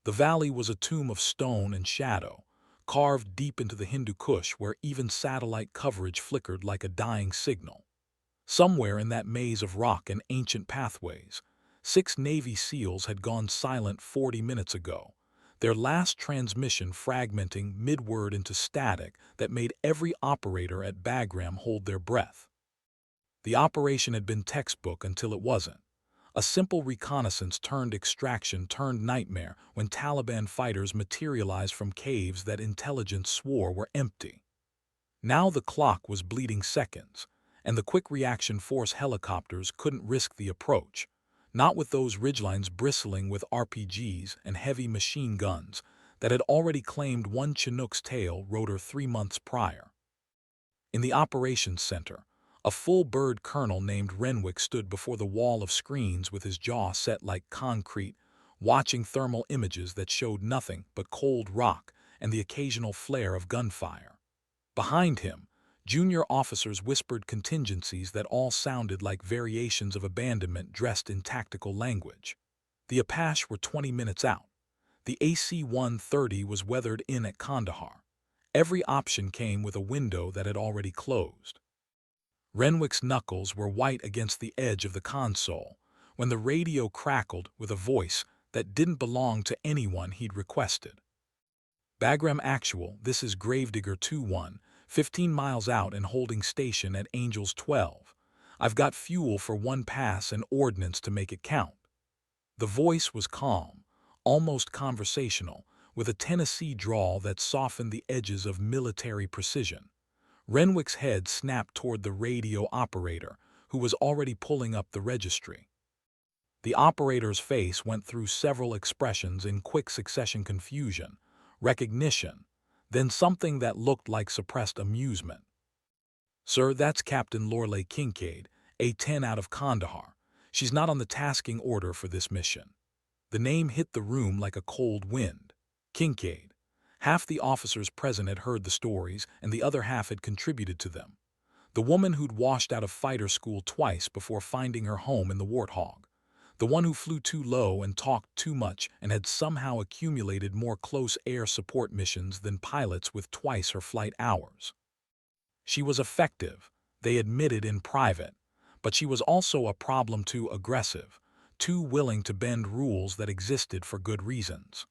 The valley was a tomb of stone and shadow, carved deep into the Hindu Kush where even satellite coverage flickered like a dying signal. Somewhere in that maze of rock and ancient pathways, 6 Navy SEALs had gone silent 40 minutes ago, their last transmission fragmenting mid-word into static that made every operator at Bagram hold their breath. The operation had been textbook until it wasn't. A simple reconnaissance turned extraction turned nightmare when Taliban fighters materialized from caves that intelligence swore were empty. Now the clock was bleeding seconds, and the quick reaction force helicopters couldn't risk the approach, not with those ridgelines bristling with RPGs and heavy machine guns that had already claimed one Chinook's tail rotor 3 months prior. In the operations center, a full-bird colonel named Renwick stood before the wall of screens with his jaw set like concrete, watching thermal images that showed nothing but cold rock and the occasional flare of gunfire. Behind him, junior officers whispered contingencies that all sounded like variations of abandonment dressed in tactical language. The Apache were 20 minutes out. The AC-130 was weathered in at Kandahar. Every option came with a window that had already closed. Renwick's knuckles were white against the edge of the console when the radio crackled with a voice that didn't belong to anyone he'd requested. Bagram Actual, this is Gravedigger 2-1, 15 miles out and holding station at Angels 12. I've got fuel for one pass and ordnance to make it count. The voice was calm, almost conversational, with a Tennessee drawl that softened the edges of military precision. Renwick's head snapped toward the radio operator, who was already pulling up the registry. The operator's face went through several expressions in quick succession: confusion, recognition, then something that looked like suppressed amusement. "Sir, that's Captain Lorelei Kincaid, A-10 out of Kandahar. She's not on the tasking order for this mission." The name hit the room like a cold wind. Kincaid. Half the officers present had heard the stories, and the other half had contributed to them. The woman who'd washed out of fighter school twice before finding her home in the Warthog. The one who flew too low and talked too much and had somehow accumulated more close air support missions than pilots with twice her flight hours. She was effective, they admitted in private, but she was also a problem: too aggressive, too willing to bend rules that existed for good reasons.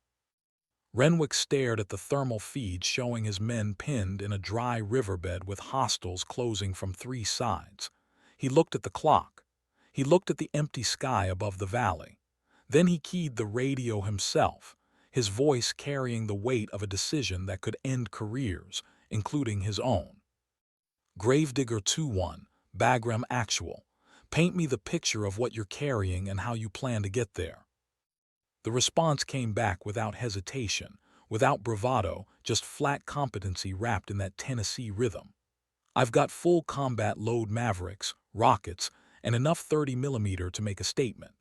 Renwick stared at the thermal feed showing his men pinned in a dry riverbed with hostiles closing from 3 sides. He looked at the clock. He looked at the empty sky above the valley. Then he keyed the radio himself, his voice carrying the weight of a decision that could end careers, including his own. "Gravedigger 2-1, Bagram Actual. Paint me the picture of what you're carrying and how you plan to get there." The response came back without hesitation, without bravado, just flat competency wrapped in that Tennessee rhythm. "I've got full combat load Mavericks, rockets, and enough 30mm to make a statement.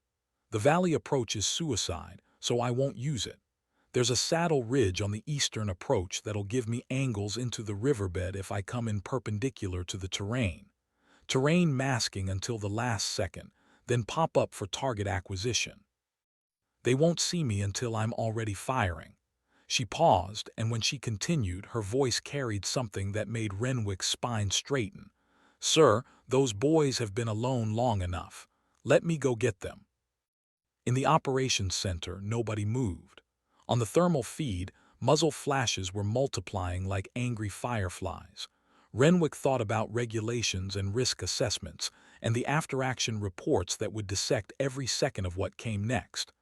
The valley approach is suicide, so I won't use it. There's a saddle ridge on the eastern approach that'll give me angles into the riverbed if I come in perpendicular to the terrain. Terrain masking until the last second, then pop up for target acquisition. They won't see me until I'm already firing." She paused, and when she continued, her voice carried something that made Renwick's spine straighten. "Sir, those boys have been alone long enough. Let me go get them." In the operations center, nobody moved. On the thermal feed, muzzle flashes were multiplying like angry fireflies. Renwick thought about regulations and risk assessments, and the after-action reports that would dissect every second of what came next.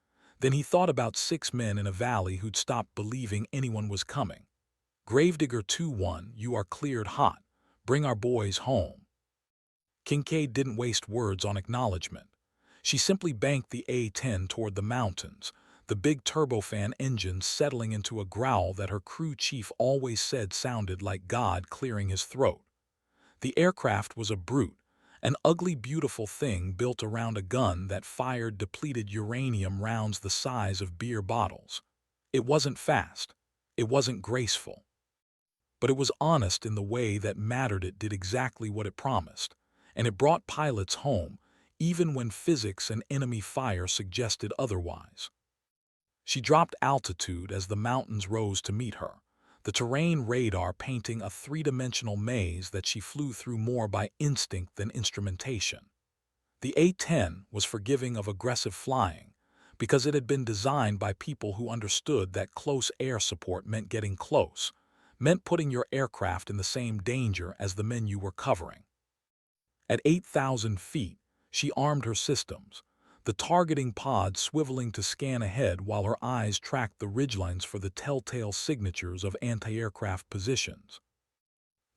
Then he thought about 6 men in a valley who'd stopped believing anyone was coming. "Gravedigger 2-1, you are cleared hot. Bring our boys home." Kincaid didn't waste words on acknowledgement. She simply banked the A-10 toward the mountains, the big turbofan engine settling into a growl that her crew chief always said sounded like God clearing his throat. The aircraft was a brute, an ugly, beautiful thing built around a gun that fired depleted uranium rounds the size of beer bottles. It wasn't fast. It wasn't graceful. But it was honest in the way that mattered. It did exactly what it promised, and it brought pilots home, even when physics and enemy fire suggested otherwise. She dropped altitude as the mountains rose to meet her, the terrain radar painting a three-dimensional maze that she flew through more by instinct than instrumentation. The A-10 was forgiving of aggressive flying because it had been designed by people who understood that close air support meant getting close, meant putting your aircraft in the same danger as the men you were covering. At 8,000 feet, she armed her systems, the targeting pod swiveling to scan ahead while her eyes tracked the ridgelines for the telltale signatures of anti-aircraft positions.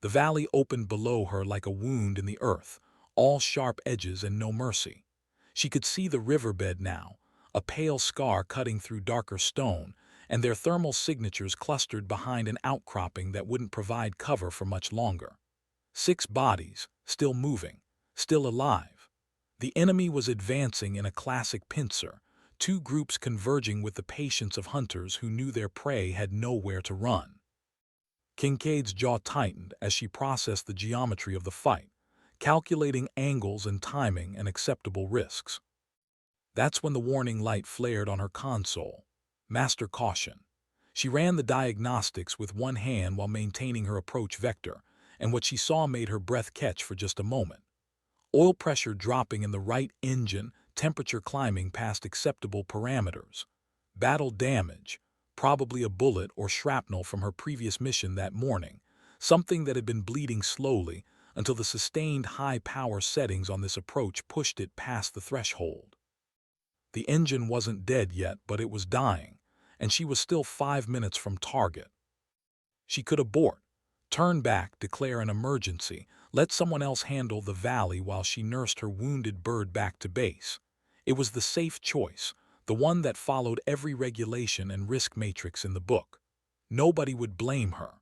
The valley opened below her like a wound in the earth, all sharp edges and no mercy. She could see the riverbed now, a pale scar cutting through darker stone, and their thermal signatures clustered behind an outcropping that wouldn't provide cover for much longer. 6 bodies, still moving, still alive. The enemy was advancing in a classic pincer, 2 groups converging with the patience of hunters who knew their prey had nowhere to run. Kincaid's jaw tightened as she processed the geometry of the fight, calculating angles and timing and acceptable risks. That's when the warning light flared on her console. Master caution. She ran the diagnostics with one hand while maintaining her approach vector, and what she saw made her breath catch for just a moment. Oil pressure dropping in the right engine, temperature climbing past acceptable parameters. Battle damage, probably a bullet or shrapnel from her previous mission that morning, something that had been bleeding slowly until the sustained high-power settings on this approach pushed it past the threshold. The engine wasn't dead yet, but it was dying, and she was still 5 minutes from target. She could abort, turn back, declare an emergency, let someone else handle the valley while she nursed her wounded bird back to base. It was the safe choice, the one that followed every regulation and risk matrix in the book. Nobody would blame her.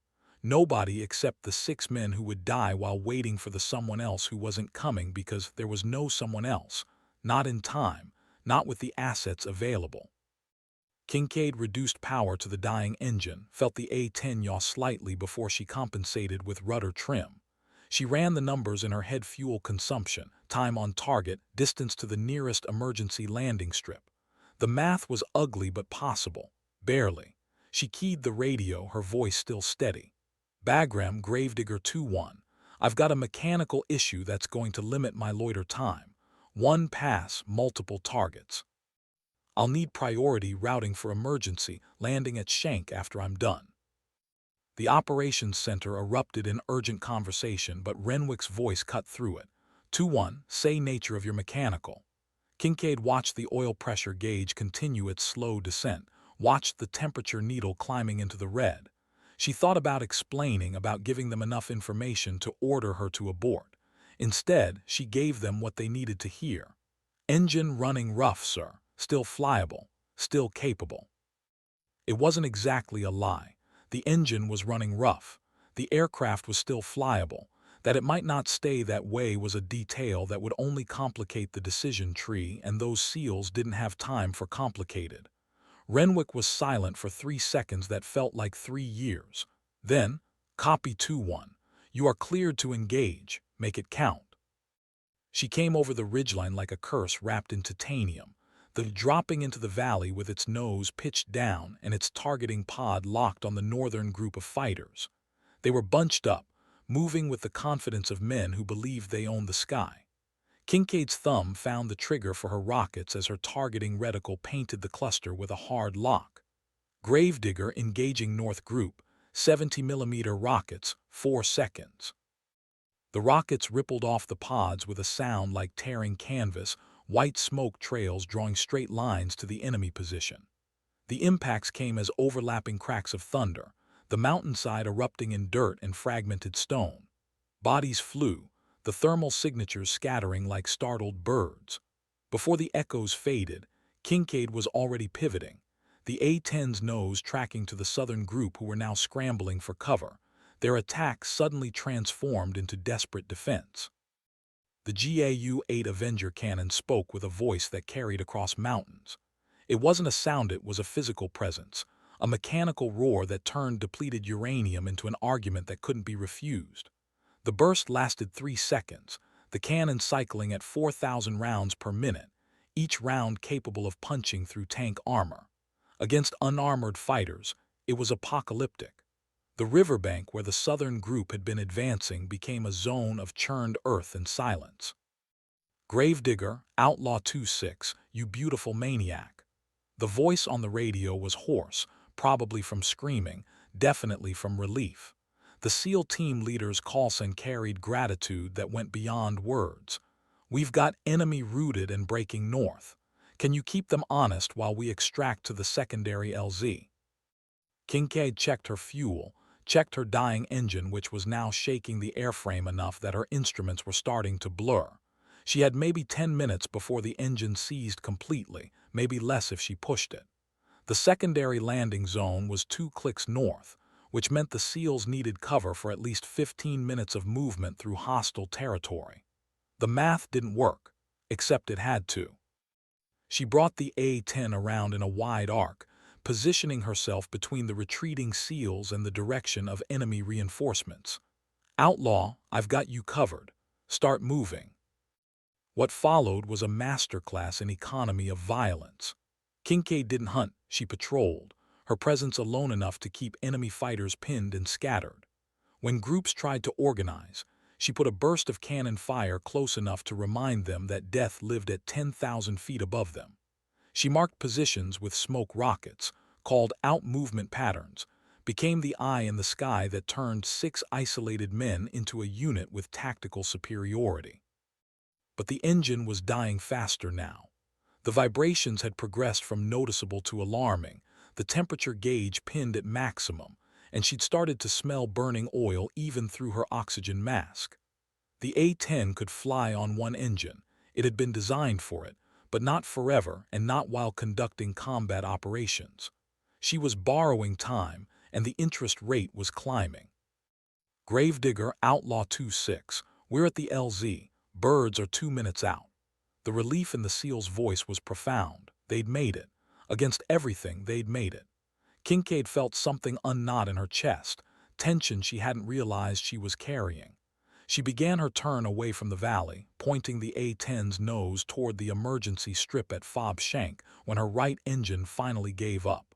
Nobody except the 6 men who would die while waiting for the someone else who wasn't coming because there was no someone else, not in time, not with the assets available. Kincaid reduced power to the dying engine, felt the A-10 yaw slightly before she compensated with rudder trim. She ran the numbers in her head: fuel consumption, time on target, distance to the nearest emergency landing strip. The math was ugly but possible. Barely. She keyed the radio, her voice still steady. Bagram, Gravedigger 2-1. I've got a mechanical issue that's going to limit my loiter time. 1 pass, multiple targets. I'll need priority routing for emergency landing at Shank after I'm done. The operations center erupted in urgent conversation, but Renwick's voice cut through it. 2-1, say nature of your mechanical. Kincaid watched the oil pressure gauge continue its slow descent, watched the temperature needle climbing into the red. She thought about explaining, about giving them enough information to order her to abort. Instead, she gave them what they needed to hear. Engine running rough, sir. Still flyable. Still capable. It wasn't exactly a lie. The engine was running rough. The aircraft was still flyable. That it might not stay that way was a detail that would only complicate the decision tree, and those SEALs didn't have time for complicated. Renwick was silent for 3 seconds that felt like 3 years. Then, copy 2-1. You are cleared to engage. Make it count. She came over the ridgeline like a curse wrapped in titanium, the dropping into the valley with its nose pitched down and its targeting pod locked on the northern group of fighters. They were bunched up, moving with the confidence of men who believed they owned the sky. Kincaid's thumb found the trigger for her rockets as her targeting reticle painted the cluster with a hard lock. Gravedigger engaging North Group, 70mm rockets, 4 seconds. The rockets rippled off the pods with a sound like tearing canvas, white smoke trails drawing straight lines to the enemy position. The impacts came as overlapping cracks of thunder, the mountainside erupting in dirt and fragmented stone. Bodies flew, the thermal signatures scattering like startled birds. Before the echoes faded, Kincaid was already pivoting, the A-10's nose tracking to the southern group who were now scrambling for cover, their attack suddenly transformed into desperate defense. The GAU-8 Avenger cannon spoke with a voice that carried across mountains. It wasn't a sound, it was a physical presence, a mechanical roar that turned depleted uranium into an argument that couldn't be refused. The burst lasted 3 seconds, the cannon cycling at 4,000 rounds per minute, each round capable of punching through tank armor. Against unarmored fighters, it was apocalyptic. The riverbank where the southern group had been advancing became a zone of churned earth and silence. "Gravedigger, Outlaw 26, you beautiful maniac." The voice on the radio was hoarse, probably from screaming, definitely from relief. The SEAL team leader's call sign carried gratitude that went beyond words. "We've got enemy rooted and breaking north. Can you keep them honest while we extract to the secondary LZ?" Kincaid checked her fuel, checked her dying engine, which was now shaking the airframe enough that her instruments were starting to blur. She had maybe 10 minutes before the engine seized completely, maybe less if she pushed it. The secondary landing zone was 2 clicks north, which meant the SEALs needed cover for at least 15 minutes of movement through hostile territory. The math didn't work, except it had to. She brought the A-10 around in a wide arc, positioning herself between the retreating SEALs and the direction of enemy reinforcements. "Outlaw, I've got you covered. Start moving." What followed was a masterclass in economy of violence. Kincaid didn't hunt, she patrolled, her presence alone enough to keep enemy fighters pinned and scattered. When groups tried to organize, she put a burst of cannon fire close enough to remind them that death lived at 10,000 feet above them. She marked positions with smoke rockets, called out movement patterns, became the eye in the sky that turned 6 isolated men into a unit with tactical superiority. But the engine was dying faster now. The vibrations had progressed from noticeable to alarming, the temperature gauge pinned at maximum, and she'd started to smell burning oil even through her oxygen mask. The A-10 could fly on one engine. It had been designed for it, but not forever and not while conducting combat operations. She was borrowing time, and the interest rate was climbing. "Gravedigger, Outlaw 26, we're at the LZ. Birds are 2 minutes out." The relief in the SEAL's voice was profound. They'd made it. Against everything, they'd made it. Kincaid felt something unknot in her chest, tension she hadn't realized she was carrying. She began her turn away from the valley, pointing the A-10's nose toward the emergency strip at Fob Shank when her right engine finally gave up.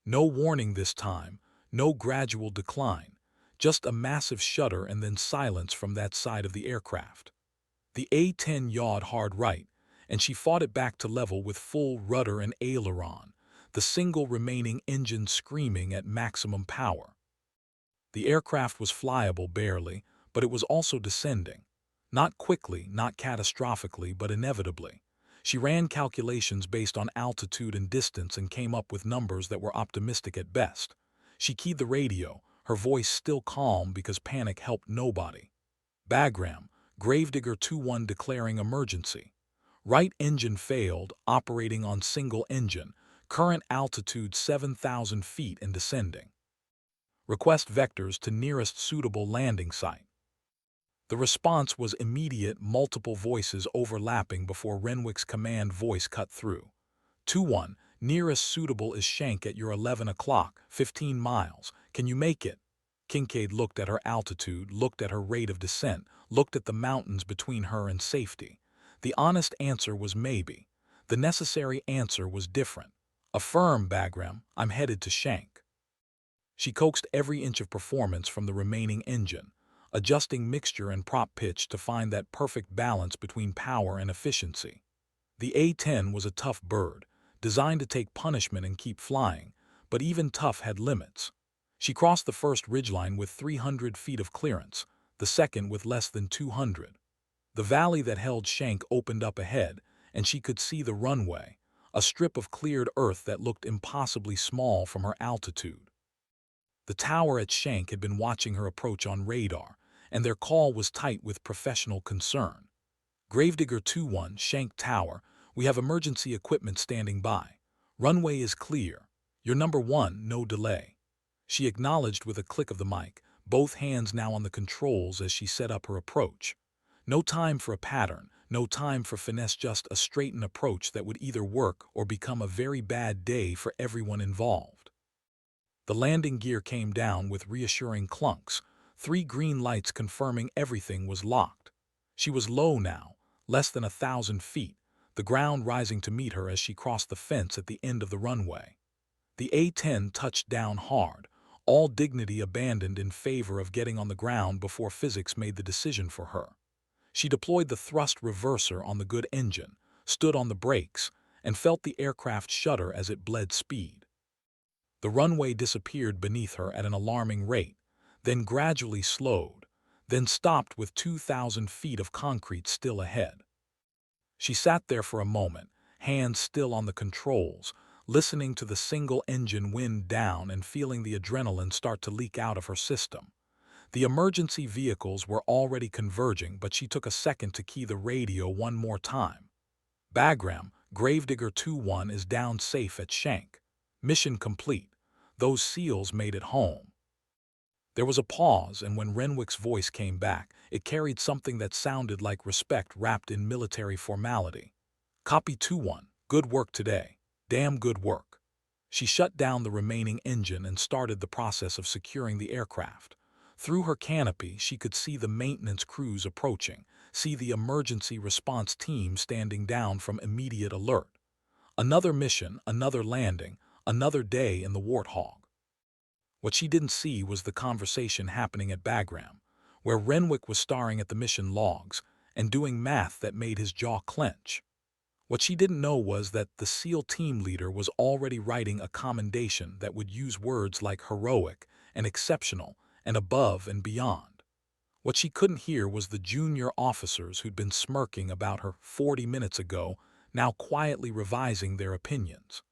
No warning this time, no gradual decline, just a massive shudder and then silence from that side of the aircraft. The A-10 yawed hard right, and she fought it back to level with full rudder and aileron, the single remaining engine screaming at maximum power. The aircraft was flyable barely, but it was also descending. Not quickly, not catastrophically, but inevitably. She ran calculations based on altitude and distance and came up with numbers that were optimistic at best. She keyed the radio, her voice still calm because panic helped nobody. "Bagram, Gravedigger 2-1 declaring emergency. Right engine failed, operating on single engine, current altitude 7,000 feet and descending. Request vectors to nearest suitable landing site." The response was immediate, multiple voices overlapping before Renwick's command voice cut through. 2-1, nearest suitable is Shank at your 11 o'clock, 15 miles. Can you make it? Kincaid looked at her altitude, looked at her rate of descent, looked at the mountains between her and safety. The honest answer was maybe. The necessary answer was different. "Affirm, Bagram, I'm headed to Shank." She coaxed every inch of performance from the remaining engine, adjusting mixture and prop pitch to find that perfect balance between power and efficiency. The A-10 was a tough bird, designed to take punishment and keep flying, but even tough had limits. She crossed the first ridgeline with 300 feet of clearance, the second with less than 200. The valley that held Shank opened up ahead, and she could see the runway, a strip of cleared earth that looked impossibly small from her altitude. The tower at Shank had been watching her approach on radar, and their call was tight with professional concern. "Gravedigger 2-1, Shank Tower, we have emergency equipment standing by. Runway is clear. You're number 1, no delay." She acknowledged with a click of the mic, both hands now on the controls as she set up her approach. No time for a pattern, no time for finesse, just a straightened approach that would either work or become a very bad day for everyone involved. The landing gear came down with reassuring clunks, 3 green lights confirming everything was locked. She was low now, less than 1,000 feet, the ground rising to meet her as she crossed the fence at the end of the runway. The A-10 touched down hard, all dignity abandoned in favor of getting on the ground before physics made the decision for her. She deployed the thrust reverser on the good engine, stood on the brakes, and felt the aircraft shudder as it bled speed. The runway disappeared beneath her at an alarming rate, then gradually slowed, then stopped with 2,000 feet of concrete still ahead. She sat there for a moment, hands still on the controls, listening to the single-engine wind down and feeling the adrenaline start to leak out of her system. The emergency vehicles were already converging, but she took a second to key the radio one more time. Bagram, Gravedigger 2-1 is down safe at Shank. Mission complete. Those SEALs made it home. There was a pause, and when Renwick's voice came back, it carried something that sounded like respect wrapped in military formality. Copy 2-1. Good work today. Damn good work. She shut down the remaining engine and started the process of securing the aircraft. Through her canopy, she could see the maintenance crews approaching, see the emergency response team standing down from immediate alert. Another mission, another landing, another day in the Warthog. What she didn't see was the conversation happening at Bagram, where Renwick was staring at the mission logs and doing math that made his jaw clench. What she didn't know was that the SEAL team leader was already writing a commendation that would use words like heroic and exceptional and above and beyond. What she couldn't hear was the junior officers who'd been smirking about her 40 minutes ago, now quietly revising their opinions.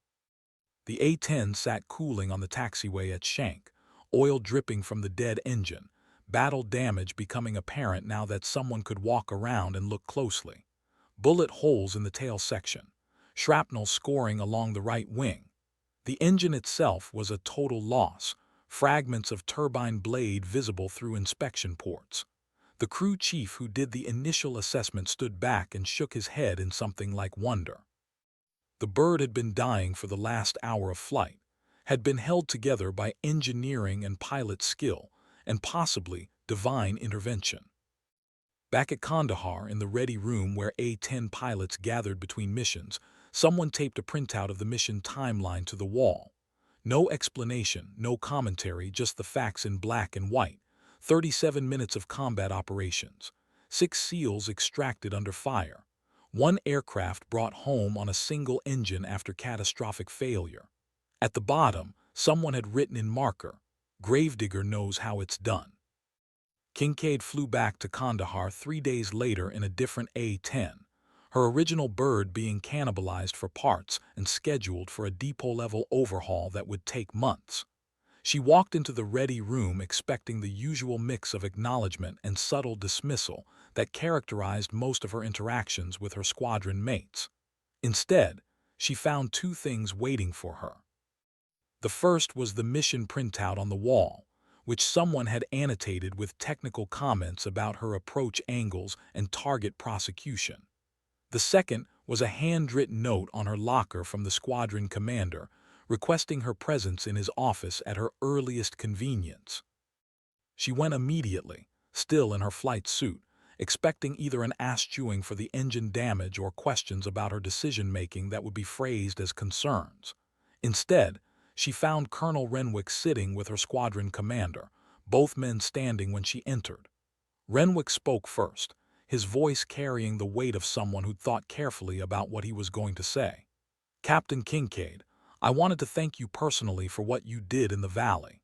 The A-10 sat cooling on the taxiway at Shank, oil dripping from the dead engine, battle damage becoming apparent now that someone could walk around and look closely. Bullet holes in the tail section, shrapnel scoring along the right wing. The engine itself was a total loss, fragments of turbine blade visible through inspection ports. The crew chief who did the initial assessment stood back and shook his head in something like wonder. The bird had been dying for the last hour of flight, had been held together by engineering and pilot skill, and possibly divine intervention. Back at Kandahar, in the ready room where A-10 pilots gathered between missions, someone taped a printout of the mission timeline to the wall. No explanation, no commentary, just the facts in black and white. 37 minutes of combat operations. 6 SEALs extracted under fire. 1 aircraft brought home on a single engine after catastrophic failure. At the bottom, someone had written in marker, "Gravedigger knows how it's done." Kincaid flew back to Kandahar 3 days later in a different A-10, her original bird being cannibalized for parts and scheduled for a depot-level overhaul that would take months. She walked into the ready room expecting the usual mix of acknowledgement and subtle dismissal that characterized most of her interactions with her squadron mates. Instead, she found 2 things waiting for her. The first was the mission printout on the wall, which someone had annotated with technical comments about her approach angles and target prosecution. The second was a handwritten note on her locker from the squadron commander, requesting her presence in his office at her earliest convenience. She went immediately, still in her flight suit, expecting either an ass-chewing for the engine damage or questions about her decision-making that would be phrased as concerns. Instead, she found Colonel Renwick sitting with her squadron commander, both men standing when she entered. Renwick spoke first, his voice carrying the weight of someone who'd thought carefully about what he was going to say. "Captain Kincaid, I wanted to thank you personally for what you did in the valley.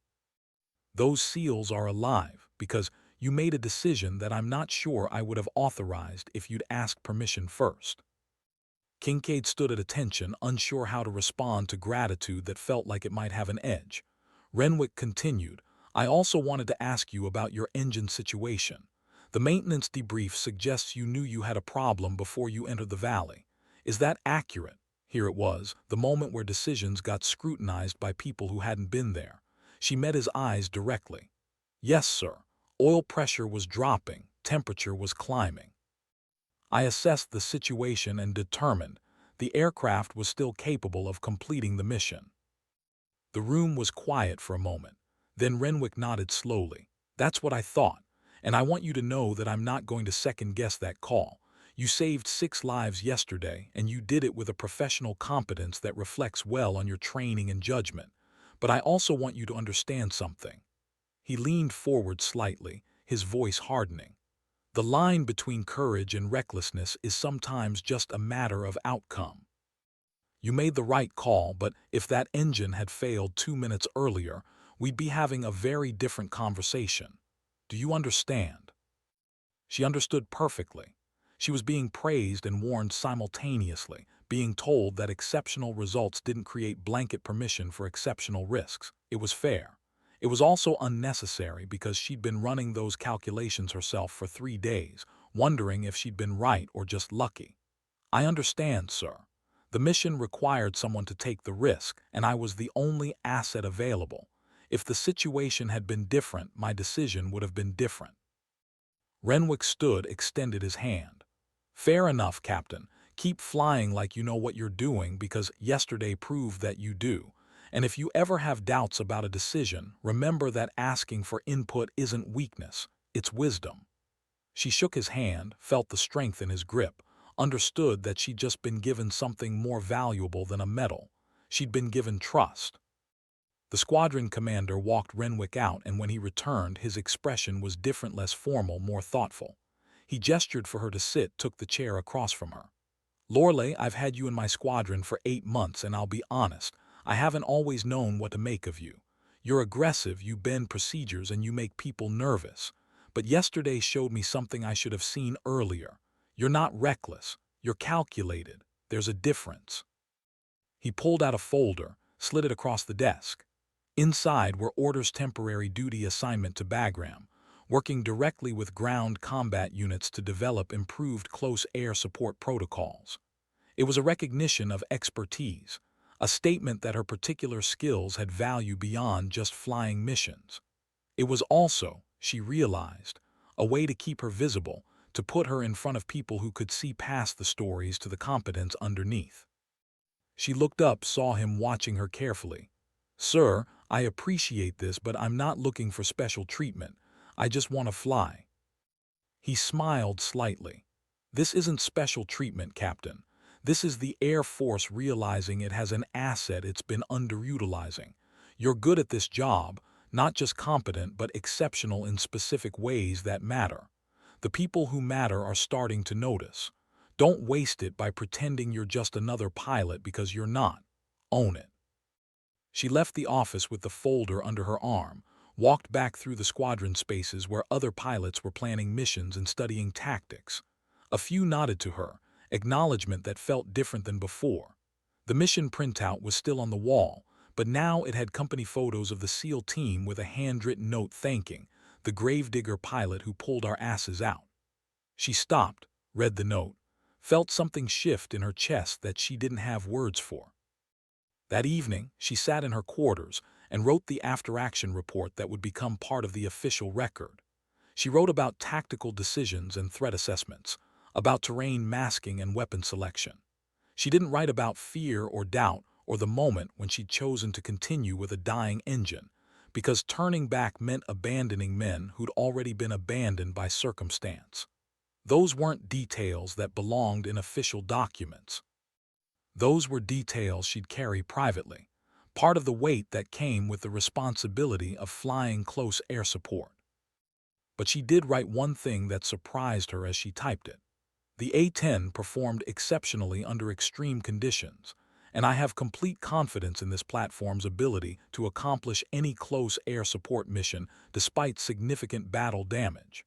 Those SEALs are alive because you made a decision that I'm not sure I would have authorized if you'd asked permission first." Kincaid stood at attention, unsure how to respond to gratitude that felt like it might have an edge. Renwick continued, "I also wanted to ask you about your engine situation. The maintenance debrief suggests you knew you had a problem before you entered the valley. Is that accurate?" Here it was, the moment where decisions got scrutinized by people who hadn't been there. She met his eyes directly. "Yes, sir. Oil pressure was dropping, temperature was climbing. I assessed the situation and determined the aircraft was still capable of completing the mission." The room was quiet for a moment. Then Renwick nodded slowly. "That's what I thought, and I want you to know that I'm not going to second-guess that call. You saved 6 lives yesterday, and you did it with a professional competence that reflects well on your training and judgment. But I also want you to understand something." He leaned forward slightly, his voice hardening. "The line between courage and recklessness is sometimes just a matter of outcome. You made the right call, but if that engine had failed 2 minutes earlier, we'd be having a very different conversation. Do you understand?" She understood perfectly. She was being praised and warned simultaneously, being told that exceptional results didn't create blanket permission for exceptional risks. It was fair. It was also unnecessary because she'd been running those calculations herself for 3 days, wondering if she'd been right or just lucky. "I understand, sir. The mission required someone to take the risk, and I was the only asset available. If the situation had been different, my decision would have been different." Renwick stood, extended his hand. "Fair enough, Captain. Keep flying like you know what you're doing, because yesterday proved that you do. And if you ever have doubts about a decision, remember that asking for input isn't weakness, it's wisdom." She shook his hand, felt the strength in his grip, understood that she'd just been given something more valuable than a medal. She'd been given trust. The squadron commander walked Renwick out, and when he returned, his expression was different, less formal, more thoughtful. He gestured for her to sit, took the chair across from her. "Lorelei, I've had you in my squadron for 8 months, and I'll be honest, I haven't always known what to make of you. You're aggressive, you bend procedures, and you make people nervous. But yesterday showed me something I should have seen earlier. You're not reckless, you're calculated. There's a difference." He pulled out a folder, slid it across the desk. Inside were orders: temporary duty assignment to Bagram, working directly with ground combat units to develop improved close air support protocols. It was a recognition of expertise, a statement that her particular skills had value beyond just flying missions. It was also, she realized, a way to keep her visible, to put her in front of people who could see past the stories to the competence underneath. She looked up, saw him watching her carefully. "Sir, I appreciate this, but I'm not looking for special treatment. I just want to fly." He smiled slightly. "This isn't special treatment, Captain. This is the Air Force realizing it has an asset it's been underutilizing. You're good at this job, not just competent but exceptional in specific ways that matter. The people who matter are starting to notice. Don't waste it by pretending you're just another pilot, because you're not. Own it." She left the office with the folder under her arm, walked back through the squadron spaces where other pilots were planning missions and studying tactics. A few nodded to her, acknowledgement that felt different than before. The mission printout was still on the wall, but now it had company photos of the SEAL team with a handwritten note thanking the gravedigger pilot who pulled our asses out. She stopped, read the note, felt something shift in her chest that she didn't have words for. That evening, she sat in her quarters and wrote the after-action report that would become part of the official record. She wrote about tactical decisions and threat assessments, about terrain masking and weapon selection. She didn't write about fear or doubt or the moment when she'd chosen to continue with a dying engine, because turning back meant abandoning men who'd already been abandoned by circumstance. Those weren't details that belonged in official documents. Those were details she'd carry privately, part of the weight that came with the responsibility of flying close air support. But she did write one thing that surprised her as she typed it. "The A-10 performed exceptionally under extreme conditions, and I have complete confidence in this platform's ability to accomplish any close air support mission despite significant battle damage.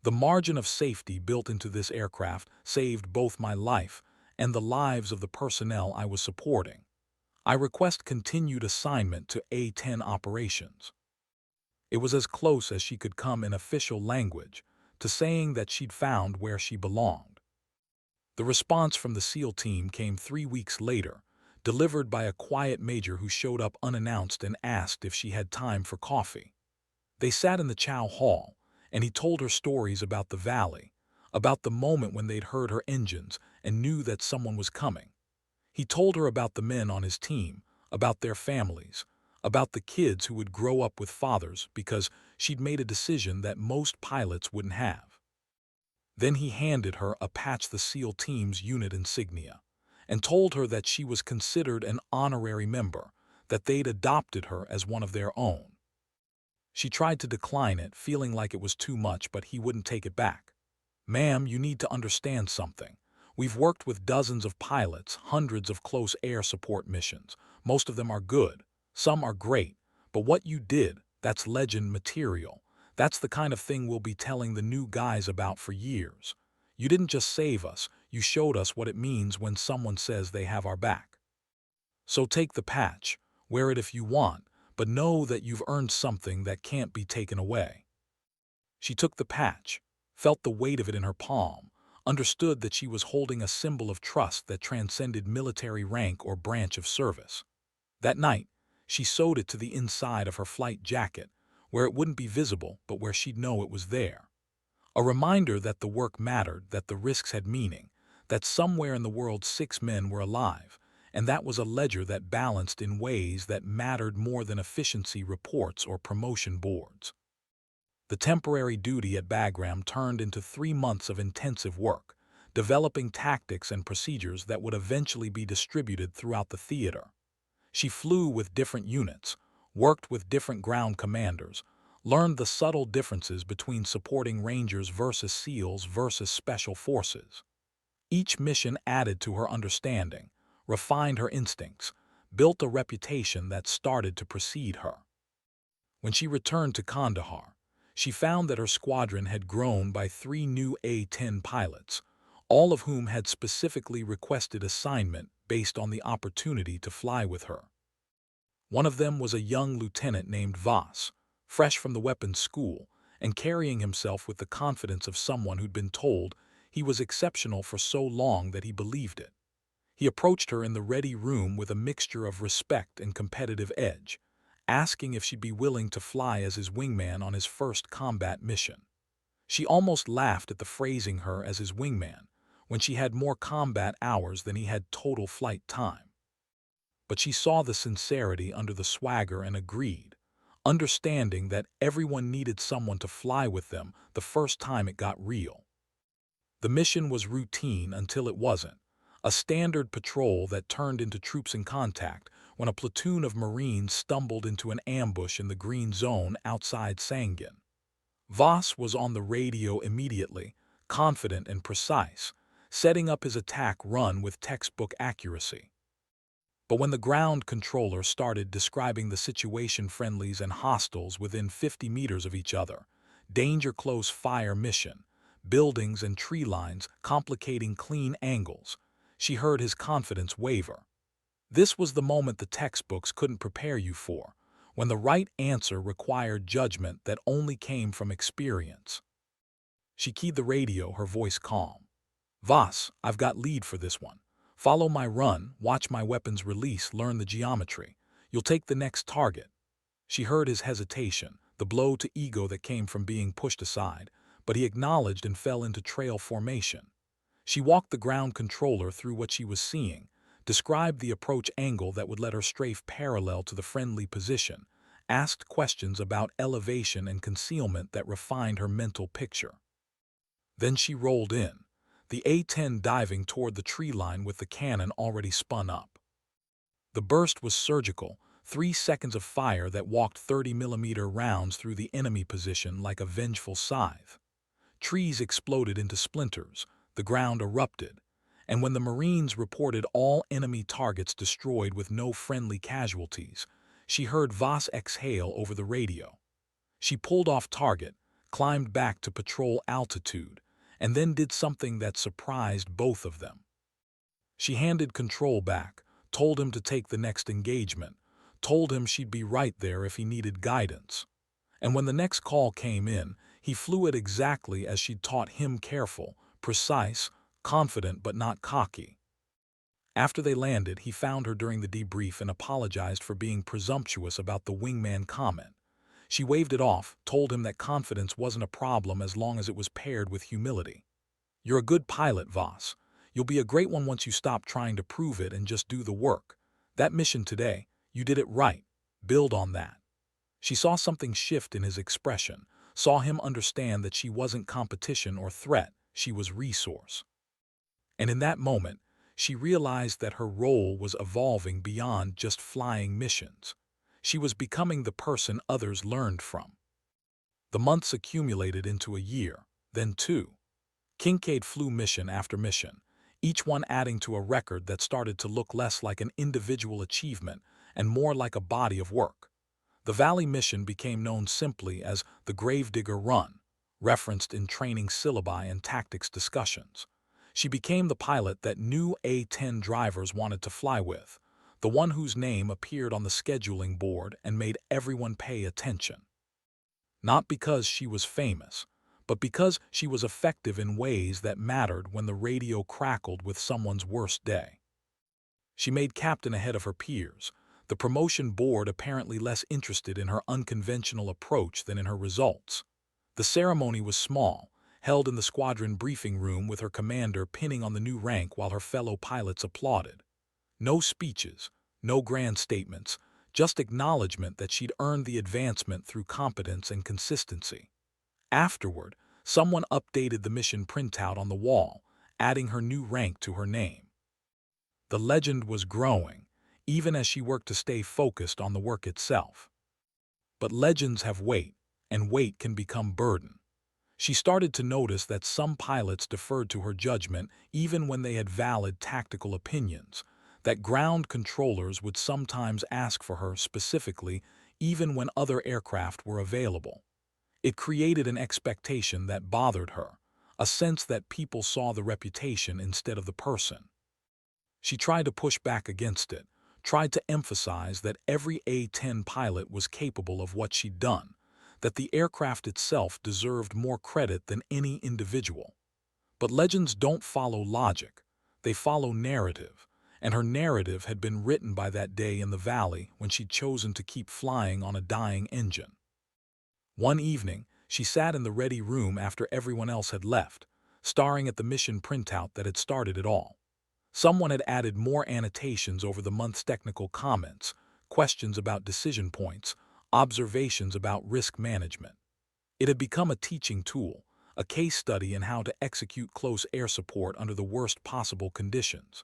The margin of safety built into this aircraft saved both my life and the lives of the personnel I was supporting. I request continued assignment to A-10 operations." It was as close as she could come in official language to saying that she'd found where she belonged. The response from the SEAL team came 3 weeks later, delivered by a quiet major who showed up unannounced and asked if she had time for coffee. They sat in the chow hall, and he told her stories about the valley, about the moment when they'd heard her engines and knew that someone was coming. He told her about the men on his team, about their families, about the kids who would grow up with fathers because she'd made a decision that most pilots wouldn't have. Then he handed her a patch the SEAL team's unit insignia and told her that she was considered an honorary member, that they'd adopted her as one of their own. She tried to decline it, feeling like it was too much, but he wouldn't take it back. "Ma'am, you need to understand something. We've worked with dozens of pilots, hundreds of close air support missions. Most of them are good. Some are great. But what you did, that's legend material. That's the kind of thing we'll be telling the new guys about for years. You didn't just save us, you showed us what it means when someone says they have our back. So take the patch, wear it if you want, but know that you've earned something that can't be taken away." She took the patch, felt the weight of it in her palm, understood that she was holding a symbol of trust that transcended military rank or branch of service. That night, she sewed it to the inside of her flight jacket, where it wouldn't be visible but where she'd know it was there. A reminder that the work mattered, that the risks had meaning, that somewhere in the world 6 men were alive, and that was a ledger that balanced in ways that mattered more than efficiency reports or promotion boards. The temporary duty at Bagram turned into 3 months of intensive work, developing tactics and procedures that would eventually be distributed throughout the theater. She flew with different units, worked with different ground commanders, learned the subtle differences between supporting Rangers versus SEALs versus Special Forces. Each mission added to her understanding, refined her instincts, built a reputation that started to precede her. When she returned to Kandahar, she found that her squadron had grown by 3 new A-10 pilots, all of whom had specifically requested assignment based on the opportunity to fly with her. One of them was a young lieutenant named Voss, fresh from the weapons school and carrying himself with the confidence of someone who'd been told he was exceptional for so long that he believed it. He approached her in the ready room with a mixture of respect and competitive edge, asking if she'd be willing to fly as his wingman on his first combat mission. She almost laughed at the phrasing her as his wingman, when she had more combat hours than he had total flight time. But she saw the sincerity under the swagger and agreed, understanding that everyone needed someone to fly with them the first time it got real. The mission was routine until it wasn't, a standard patrol that turned into troops in contact when a platoon of Marines stumbled into an ambush in the green zone outside Sangin. Voss was on the radio immediately, confident and precise, setting up his attack run with textbook accuracy. But when the ground controller started describing the situation, friendlies and hostiles within 50 meters of each other, danger close fire mission, buildings and tree lines complicating clean angles, she heard his confidence waver. This was the moment the textbooks couldn't prepare you for, when the right answer required judgment that only came from experience. She keyed the radio, her voice calm. "Voss, I've got lead for this one. Follow my run, watch my weapons release, learn the geometry. You'll take the next target." She heard his hesitation, the blow to ego that came from being pushed aside, but he acknowledged and fell into trail formation. She walked the ground controller through what she was seeing, described the approach angle that would let her strafe parallel to the friendly position, asked questions about elevation and concealment that refined her mental picture. Then she rolled in, the A-10 diving toward the tree line with the cannon already spun up. The burst was surgical, 3 seconds of fire that walked 30mm rounds through the enemy position like a vengeful scythe. Trees exploded into splinters, the ground erupted, and when the Marines reported all enemy targets destroyed with no friendly casualties, she heard Voss exhale over the radio. She pulled off target, climbed back to patrol altitude, and then did something that surprised both of them. She handed control back, told him to take the next engagement, told him she'd be right there if he needed guidance. And when the next call came in, he flew it exactly as she'd taught him, careful, precise, confident but not cocky. After they landed, he found her during the debrief and apologized for being presumptuous about the wingman comment. She waved it off, told him that confidence wasn't a problem as long as it was paired with humility. "You're a good pilot, Voss. You'll be a great one once you stop trying to prove it and just do the work. That mission today, you did it right. Build on that." She saw something shift in his expression, saw him understand that she wasn't competition or threat, she was resource. And in that moment, she realized that her role was evolving beyond just flying missions. She was becoming the person others learned from. The months accumulated into a year, then two. Kincaid flew mission after mission, each one adding to a record that started to look less like an individual achievement and more like a body of work. The Valley mission became known simply as the Gravedigger Run, referenced in training syllabi and tactics discussions. She became the pilot that new A-10 drivers wanted to fly with, the one whose name appeared on the scheduling board and made everyone pay attention. Not because she was famous, but because she was effective in ways that mattered when the radio crackled with someone's worst day. She made captain ahead of her peers, the promotion board apparently less interested in her unconventional approach than in her results. The ceremony was small, held in the squadron briefing room with her commander pinning on the new rank while her fellow pilots applauded. No speeches, no grand statements, just acknowledgement that she'd earned the advancement through competence and consistency. Afterward, someone updated the mission printout on the wall, adding her new rank to her name. The legend was growing, even as she worked to stay focused on the work itself. But legends have weight, and weight can become burden. She started to notice that some pilots deferred to her judgment even when they had valid tactical opinions, that ground controllers would sometimes ask for her specifically even when other aircraft were available. It created an expectation that bothered her, a sense that people saw the reputation instead of the person. She tried to push back against it, tried to emphasize that every A-10 pilot was capable of what she'd done, that the aircraft itself deserved more credit than any individual. But legends don't follow logic, they follow narrative, and her narrative had been written by that day in the valley when she'd chosen to keep flying on a dying engine. One evening, she sat in the ready room after everyone else had left, staring at the mission printout that had started it all. Someone had added more annotations over the month's technical comments, questions about decision points, observations about risk management. It had become a teaching tool, a case study in how to execute close air support under the worst possible conditions.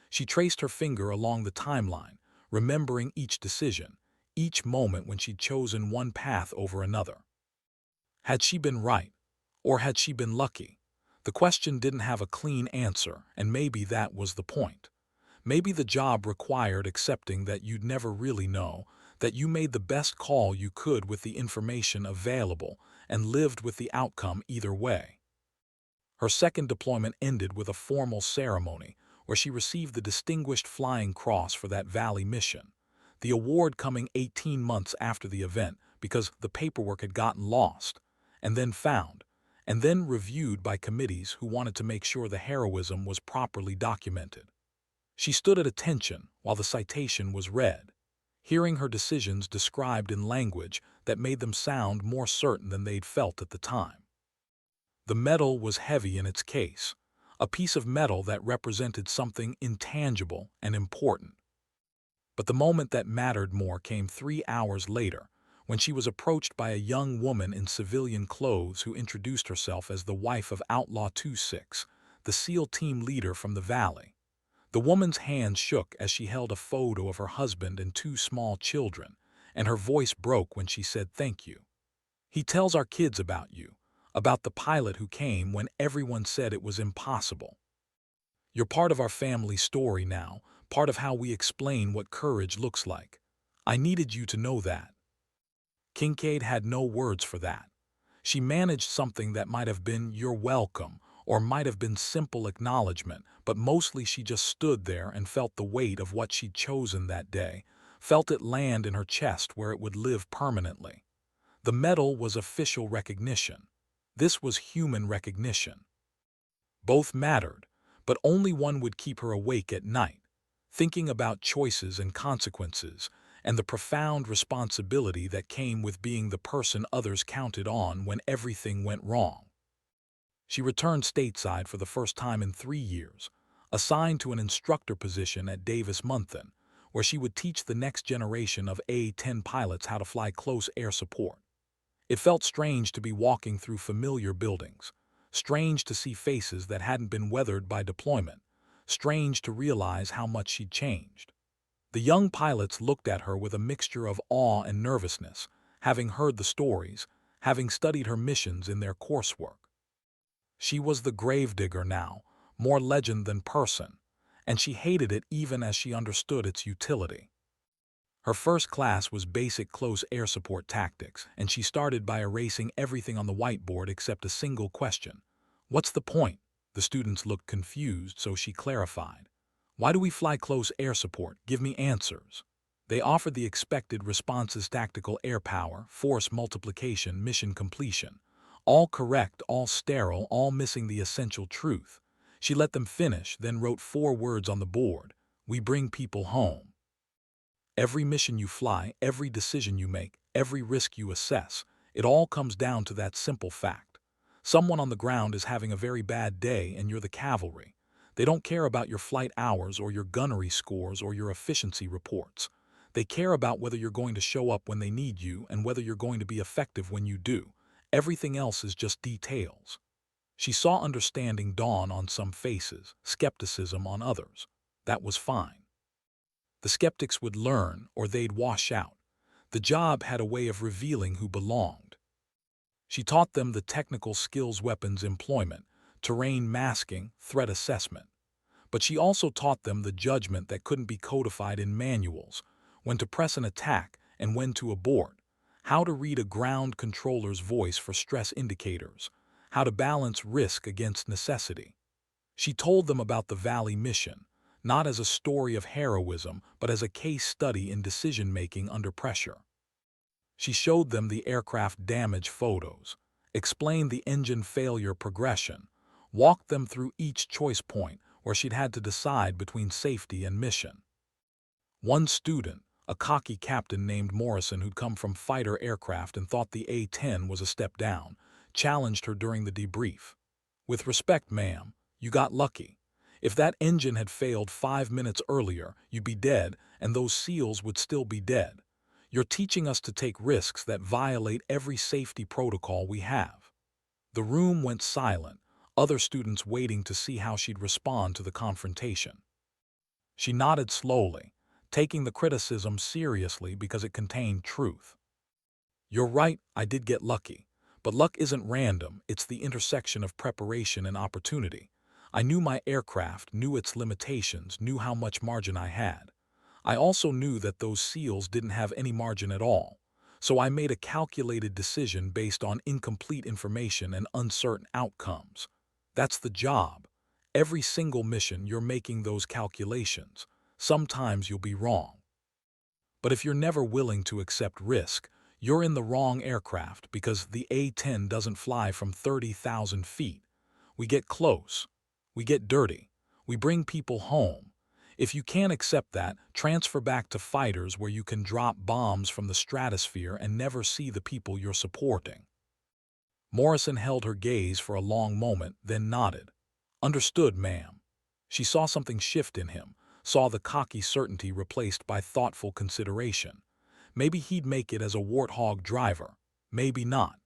She traced her finger along the timeline, remembering each decision, each moment when she'd chosen one path over another. Had she been right, or had she been lucky? The question didn't have a clean answer, and maybe that was the point. Maybe the job required accepting that you'd never really know, that you made the best call you could with the information available and lived with the outcome either way. Her second deployment ended with a formal ceremony where she received the Distinguished Flying Cross for that Valley mission, the award coming 18 months after the event because the paperwork had gotten lost, and then found, and then reviewed by committees who wanted to make sure the heroism was properly documented. She stood at attention while the citation was read, hearing her decisions described in language that made them sound more certain than they'd felt at the time. The medal was heavy in its case, a piece of metal that represented something intangible and important. But the moment that mattered more came 3 hours later, when she was approached by a young woman in civilian clothes who introduced herself as the wife of Outlaw 26, the SEAL team leader from the valley. The woman's hands shook as she held a photo of her husband and 2 small children, and her voice broke when she said, "Thank you. He tells our kids about you, about the pilot who came when everyone said it was impossible. You're part of our family story now, part of how we explain what courage looks like. I needed you to know that." Kincaid had no words for that. She managed something that might have been "you're welcome," or might have been simple acknowledgement, but mostly she just stood there and felt the weight of what she'd chosen that day, felt it land in her chest where it would live permanently. The medal was official recognition. This was human recognition. Both mattered, but only one would keep her awake at night, thinking about choices and consequences, and the profound responsibility that came with being the person others counted on when everything went wrong. She returned stateside for the first time in 3 years, assigned to an instructor position at Davis-Monthan, where she would teach the next generation of A-10 pilots how to fly close air support. It felt strange to be walking through familiar buildings, Strange to see faces that hadn't been weathered by deployment. Strange to realize how much she'd changed. The young pilots looked at her with a mixture of awe and nervousness, having heard the stories, having studied her missions in their coursework. She was the gravedigger now, more legend than person, and she hated it even as she understood its utility. Her first class was basic close air support tactics, and she started by erasing everything on the whiteboard except a single question. "What's the point?" The students looked confused, so she clarified. "Why do we fly close air support? Give me answers." They offered the expected responses: tactical air power, force multiplication, mission completion. All correct, all sterile, all missing the essential truth. She let them finish, then wrote 4 words on the board: "We bring people home." Every mission you fly, every decision you make, every risk you assess, it all comes down to that simple fact. Someone on the ground is having a very bad day and you're the cavalry. They don't care about your flight hours or your gunnery scores or your efficiency reports. They care about whether you're going to show up when they need you and whether you're going to be effective when you do. Everything else is just details. She saw understanding dawn on some faces, skepticism on others. That was fine. The skeptics would learn, or they'd wash out. The job had a way of revealing who belonged. She taught them the technical skills: weapons employment, terrain masking, threat assessment. But she also taught them the judgment that couldn't be codified in manuals: when to press an attack and when to abort, how to read a ground controller's voice for stress indicators, how to balance risk against necessity. She told them about the Valley mission, not as a story of heroism, but as a case study in decision-making under pressure. She showed them the aircraft damage photos, explained the engine failure progression, walked them through each choice point where she'd had to decide between safety and mission. One student, a cocky captain named Morrison who'd come from fighter aircraft and thought the A-10 was a step down, challenged her during the debrief. "With respect, ma'am, you got lucky. If that engine had failed 5 minutes earlier, you'd be dead, and those SEALs would still be dead. You're teaching us to take risks that violate every safety protocol we have." The room went silent, other students waiting to see how she'd respond to the confrontation. She nodded slowly, taking the criticism seriously because it contained truth. "You're right, I did get lucky. But luck isn't random, it's the intersection of preparation and opportunity. I knew my aircraft, knew its limitations, knew how much margin I had. I also knew that those SEALs didn't have any margin at all. So I made a calculated decision based on incomplete information and uncertain outcomes. That's the job. Every single mission, you're making those calculations. Sometimes you'll be wrong. But if you're never willing to accept risk, you're in the wrong aircraft, because the A-10 doesn't fly from 30,000 feet. We get close. We get dirty. We bring people home. If you can't accept that, transfer back to fighters where you can drop bombs from the stratosphere and never see the people you're supporting." Morrison held her gaze for a long moment, then nodded. "Understood, ma'am." She saw something shift in him, saw the cocky certainty replaced by thoughtful consideration. Maybe he'd make it as a warthog driver, maybe not,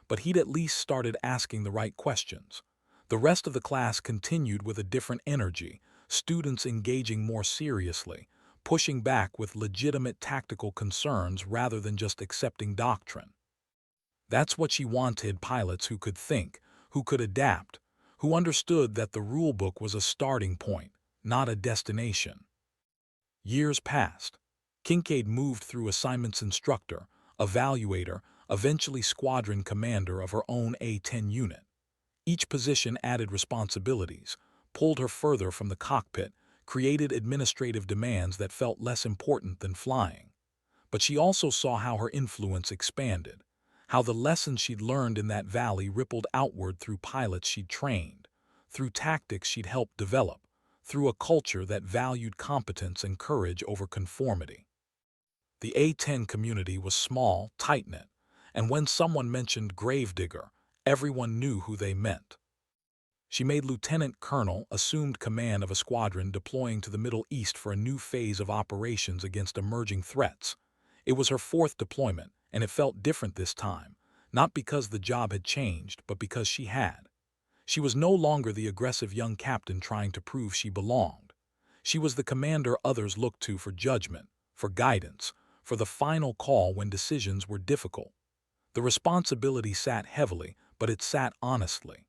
but he'd at least started asking the right questions. The rest of the class continued with a different energy, students engaging more seriously, pushing back with legitimate tactical concerns rather than just accepting doctrine. That's what she wanted: pilots who could think, who could adapt, who understood that the rulebook was a starting point, not a destination. Years passed. Kincaid moved through assignments: instructor, evaluator, eventually squadron commander of her own A-10 unit. Each position added responsibilities, pulled her further from the cockpit, created administrative demands that felt less important than flying. But she also saw how her influence expanded, how the lessons she'd learned in that valley rippled outward through pilots she'd trained, through tactics she'd helped develop, through a culture that valued competence and courage over conformity. The A-10 community was small, tight-knit, and when someone mentioned gravedigger, everyone knew who they meant. She made lieutenant colonel, assumed command of a squadron deploying to the Middle East for a new phase of operations against emerging threats. It was her 4th deployment, and it felt different this time, not because the job had changed, but because she had. She was no longer the aggressive young captain trying to prove she belonged. She was the commander others looked to for judgment, for guidance, for the final call when decisions were difficult. The responsibility sat heavily, but it sat honestly.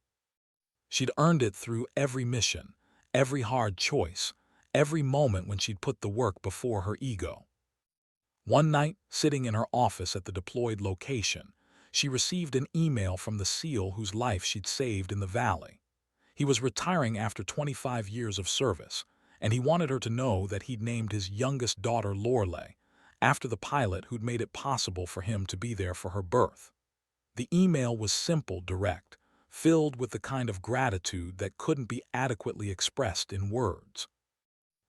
She'd earned it through every mission, every hard choice, every moment when she'd put the work before her ego. One night, sitting in her office at the deployed location, she received an email from the SEAL whose life she'd saved in the valley. He was retiring after 25 years of service, and he wanted her to know that he'd named his youngest daughter Lorelei, after the pilot who'd made it possible for him to be there for her birth. The email was simple, direct, filled with the kind of gratitude that couldn't be adequately expressed in words.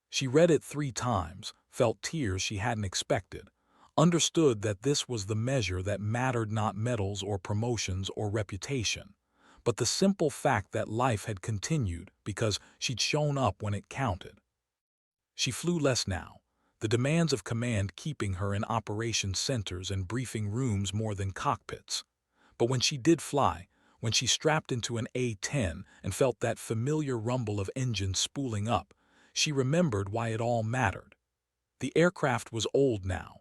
She read it 3 times, felt tears she hadn't expected, understood that this was the measure that mattered, not medals or promotions or reputation, but the simple fact that life had continued because she'd shown up when it counted. She flew less now, the demands of command keeping her in operations centers and briefing rooms more than cockpits. But when she did fly, when she strapped into an A-10 and felt that familiar rumble of engines spooling up, she remembered why it all mattered. The aircraft was old now,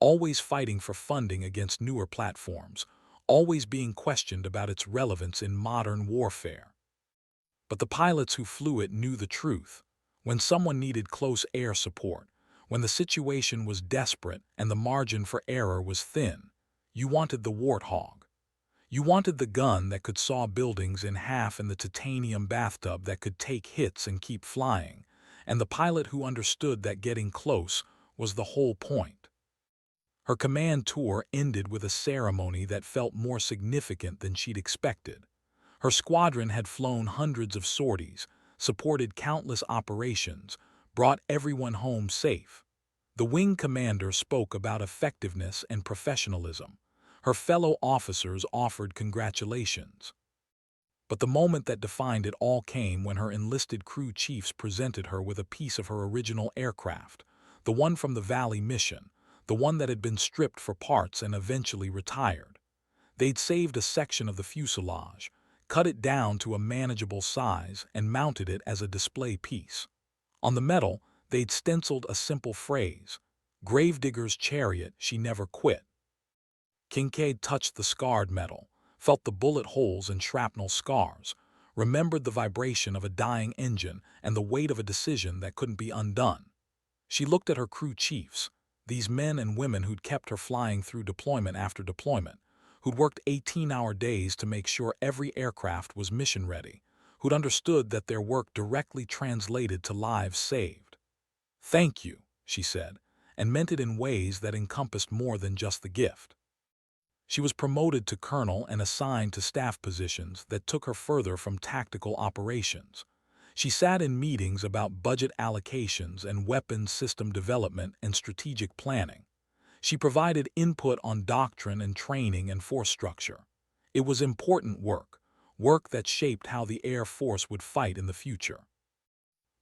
always fighting for funding against newer platforms, always being questioned about its relevance in modern warfare. But the pilots who flew it knew the truth. When someone needed close air support, when the situation was desperate and the margin for error was thin, you wanted the Warthog. You wanted the gun that could saw buildings in half and the titanium bathtub that could take hits and keep flying, and the pilot who understood that getting close was the whole point. Her command tour ended with a ceremony that felt more significant than she'd expected. Her squadron had flown hundreds of sorties, supported countless operations, brought everyone home safe. The wing commander spoke about effectiveness and professionalism. Her fellow officers offered congratulations. But the moment that defined it all came when her enlisted crew chiefs presented her with a piece of her original aircraft, the one from the Valley mission, the one that had been stripped for parts and eventually retired. They'd saved a section of the fuselage, cut it down to a manageable size, and mounted it as a display piece. On the metal, they'd stenciled a simple phrase, "Gravedigger's chariot, she never quit." Kincaid touched the scarred metal, felt the bullet holes and shrapnel scars, remembered the vibration of a dying engine and the weight of a decision that couldn't be undone. She looked at her crew chiefs, these men and women who'd kept her flying through deployment after deployment, who'd worked 18-hour days to make sure every aircraft was mission-ready, who'd understood that their work directly translated to lives saved. "Thank you," she said, and meant it in ways that encompassed more than just the gift. She was promoted to colonel and assigned to staff positions that took her further from tactical operations. She sat in meetings about budget allocations and weapons system development and strategic planning. She provided input on doctrine and training and force structure. It was important work, work that shaped how the Air Force would fight in the future.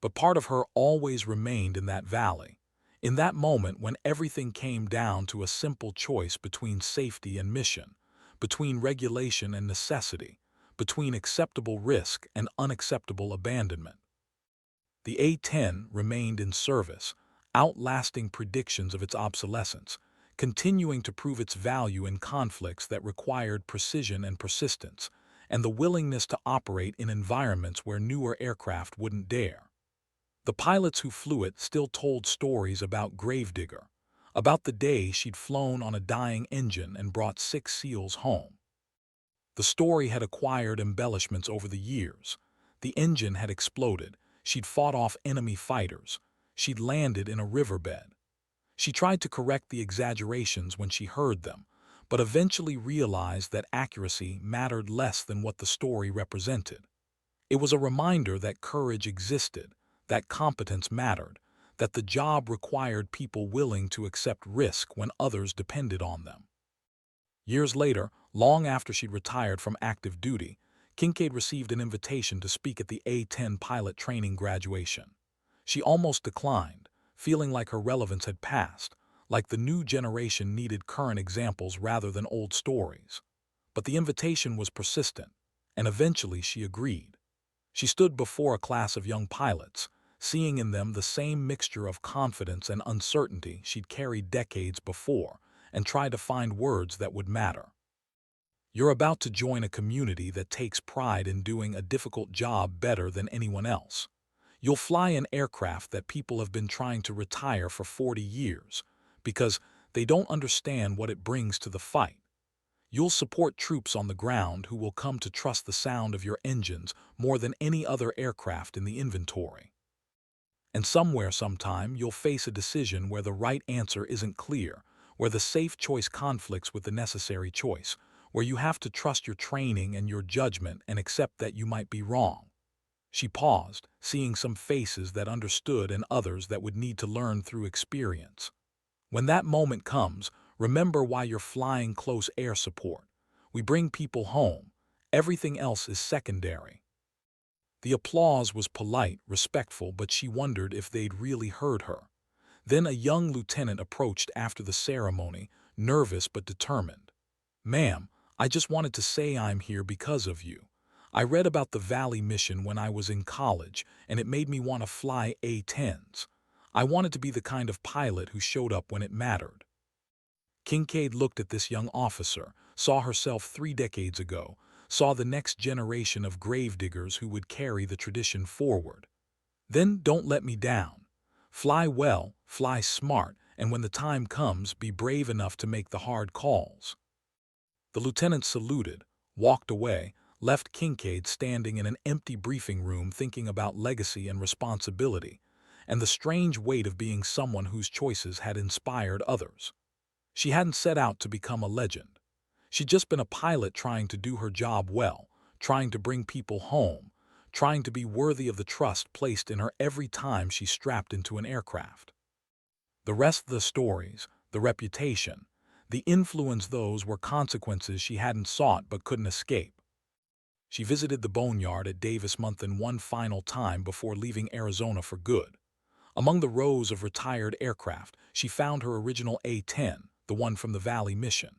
But part of her always remained in that valley, in that moment when everything came down to a simple choice between safety and mission, between regulation and necessity, between acceptable risk and unacceptable abandonment. The A-10 remained in service, outlasting predictions of its obsolescence, continuing to prove its value in conflicts that required precision and persistence, and the willingness to operate in environments where newer aircraft wouldn't dare. The pilots who flew it still told stories about Gravedigger, about the day she'd flown on a dying engine and brought 6 SEALs home. The story had acquired embellishments over the years. The engine had exploded, she'd fought off enemy fighters, she'd landed in a riverbed. She tried to correct the exaggerations when she heard them, but eventually realized that accuracy mattered less than what the story represented. It was a reminder that courage existed, that competence mattered, that the job required people willing to accept risk when others depended on them. Years later, long after she'd retired from active duty, Kincaid received an invitation to speak at the A-10 pilot training graduation. She almost declined, feeling like her relevance had passed, like the new generation needed current examples rather than old stories. But the invitation was persistent, and eventually she agreed. She stood before a class of young pilots, seeing in them the same mixture of confidence and uncertainty she'd carried decades before, and tried to find words that would matter. You're about to join a community that takes pride in doing a difficult job better than anyone else. You'll fly an aircraft that people have been trying to retire for 40 years because they don't understand what it brings to the fight. You'll support troops on the ground who will come to trust the sound of your engines more than any other aircraft in the inventory. And somewhere sometime you'll face a decision where the right answer isn't clear, where the safe choice conflicts with the necessary choice, where you have to trust your training and your judgment and accept that you might be wrong. She paused, seeing some faces that understood and others that would need to learn through experience. When that moment comes, remember why you're flying close air support. We bring people home. Everything else is secondary. The applause was polite, respectful, but she wondered if they'd really heard her. Then a young lieutenant approached after the ceremony, nervous but determined. "Ma'am, I just wanted to say I'm here because of you. I read about the Valley mission when I was in college, and it made me want to fly A-10s. I wanted to be the kind of pilot who showed up when it mattered." Kincaid looked at this young officer, saw herself 3 decades ago, saw the next generation of gravediggers who would carry the tradition forward. "Then don't let me down. Fly well, fly smart, and when the time comes, be brave enough to make the hard calls." The lieutenant saluted, walked away, left Kincaid standing in an empty briefing room thinking about legacy and responsibility, and the strange weight of being someone whose choices had inspired others. She hadn't set out to become a legend. She'd just been a pilot trying to do her job well, trying to bring people home, trying to be worthy of the trust placed in her every time she strapped into an aircraft. The rest of the stories, the reputation, the influence, those were consequences she hadn't sought but couldn't escape. She visited the boneyard at Davis-Monthan one final time before leaving Arizona for good. Among the rows of retired aircraft, she found her original A-10, the one from the Valley mission.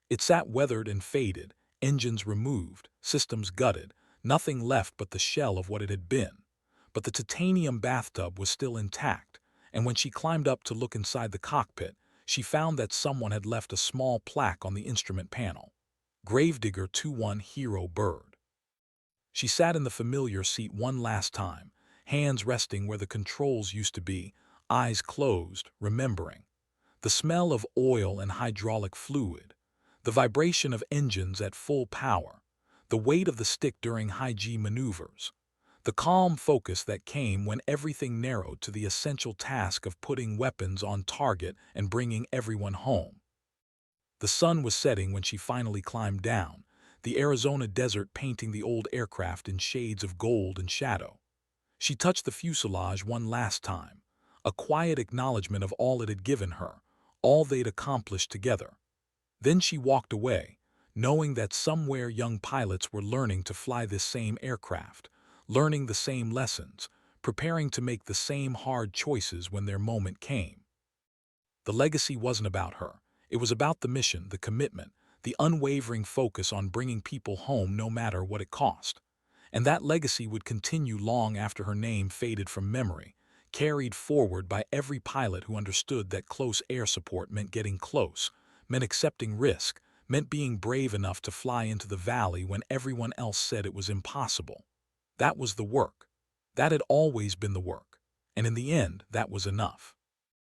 It sat weathered and faded, engines removed, systems gutted, nothing left but the shell of what it had been. But the titanium bathtub was still intact, and when she climbed up to look inside the cockpit, she found that someone had left a small plaque on the instrument panel. Gravedigger 21 Hero Bird. She sat in the familiar seat one last time, hands resting where the controls used to be, eyes closed, remembering. The smell of oil and hydraulic fluid, the vibration of engines at full power, the weight of the stick during high-G maneuvers, the calm focus that came when everything narrowed to the essential task of putting weapons on target and bringing everyone home. The sun was setting when she finally climbed down, the Arizona desert painting the old aircraft in shades of gold and shadow. She touched the fuselage one last time, a quiet acknowledgement of all it had given her, all they'd accomplished together. Then she walked away, knowing that somewhere young pilots were learning to fly this same aircraft, learning the same lessons, preparing to make the same hard choices when their moment came. The legacy wasn't about her. It was about the mission, the commitment, the unwavering focus on bringing people home no matter what it cost. And that legacy would continue long after her name faded from memory, carried forward by every pilot who understood that close air support meant getting close, meant accepting risk, meant being brave enough to fly into the valley when everyone else said it was impossible. That was the work. That had always been the work. And in the end, that was enough.